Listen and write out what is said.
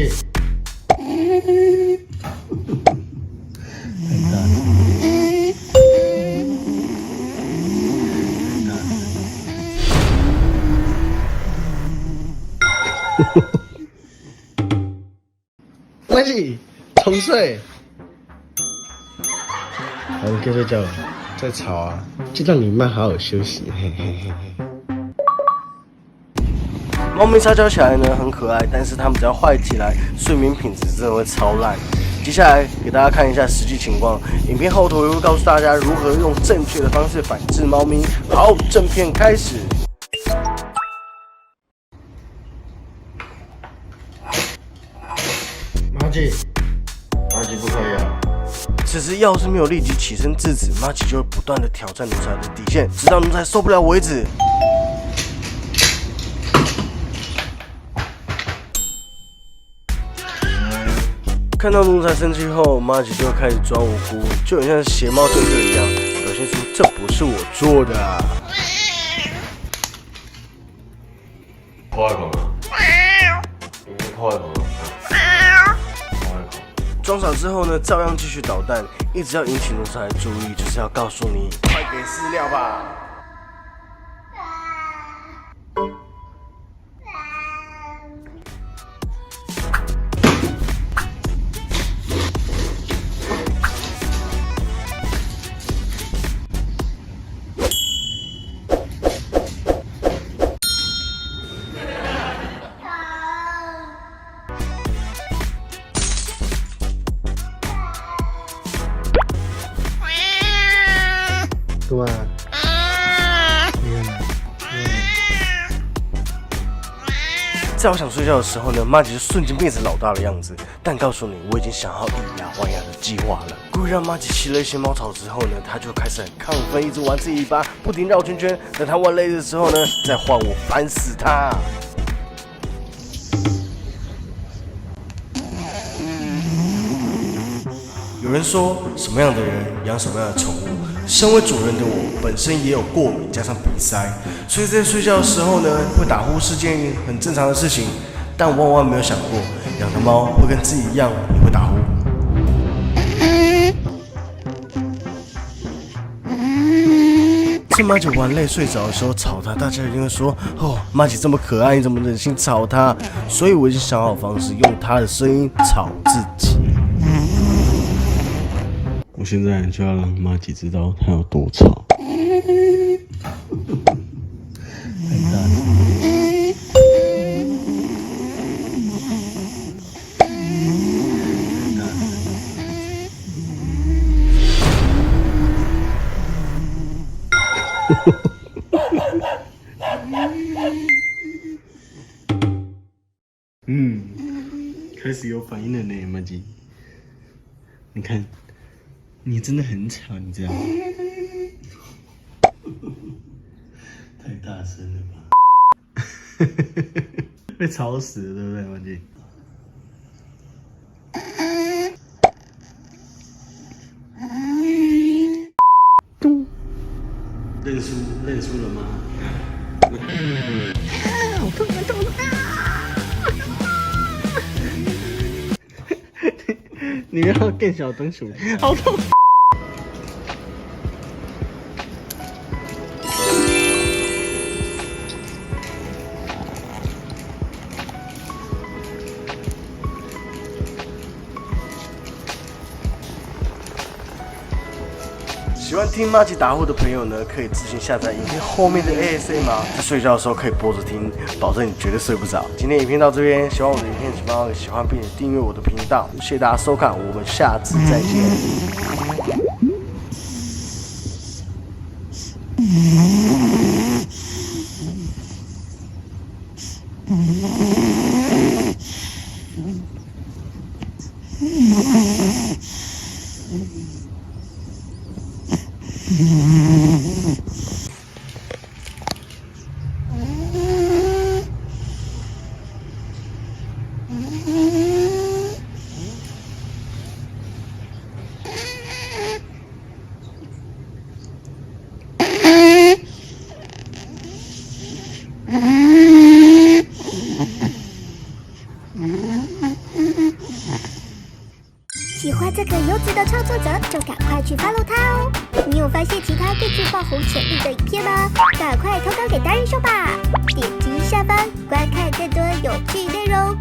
姐，太大马姐，重睡。好，你可以睡觉了，再吵啊，就让你妈好好休息。嘿嘿嘿嘿。猫咪撒娇起来呢很可爱，但是它们只要坏起来，睡眠品质真的会超烂。接下来给大家看一下实际情况，影片后头也会告诉大家如何用正确的方式反制猫咪。好，正片开始。马姐，马姐不可以啊！此时要是没有立即起身制止，马吉就会不断的挑战奴才的底线，直到奴才受不了为止。看到奴才生气后，马吉就会开始装无辜，就很像邪猫对客一样，表现出这不是我做的啊。破坏口，你破坏口。装傻之后呢，照样继续捣蛋，一直要引起奴才的注意，就是要告诉你，快给饲料吧。干嘛？在我想睡觉的时候呢，马吉就瞬间变成老大的样子。但告诉你，我已经想好以牙还牙的计划了。故意让马吉吸了一些猫草之后呢，他就开始很亢奋，一直玩自己尾巴，不停绕圈圈。等他玩累的时候呢，再换我烦死他。有人说，什么样的人养什么样的宠物。身为主人的我，本身也有过敏加上鼻塞，所以在睡觉的时候呢，会打呼是件很正常的事情。但我万万没有想过，养的猫会跟自己一样也会打呼。趁马吉玩累睡着的时候吵它，大家一定会说：“哦，马吉这么可爱，你怎么忍心吵它？”所以我已经想好方式，用它的声音吵自己。我现在就要让马吉知道他有多吵。太大开始有反应了呢，马吉。你看。你真的很吵，你知道吗？太大声了吧！被吵死了，对不对，文静？认输了吗？好痛啊！痛啊！你要更小灯鼠，好痛！喜欢听马吉打呼的朋友呢，可以自行下载影片后面的 ASMR，在睡觉的时候可以播着听，保证你绝对睡不着。今天影片到这边，喜欢我的影片请帮我喜欢并且订阅我的频道，谢谢大家收看，我们下次再见。喜欢这个优质的创作者，就赶快去 follow 他哦。你有发现其他更具爆红潜力的影片吗？赶快投稿给达人秀吧！点击下方观看更多有趣内容。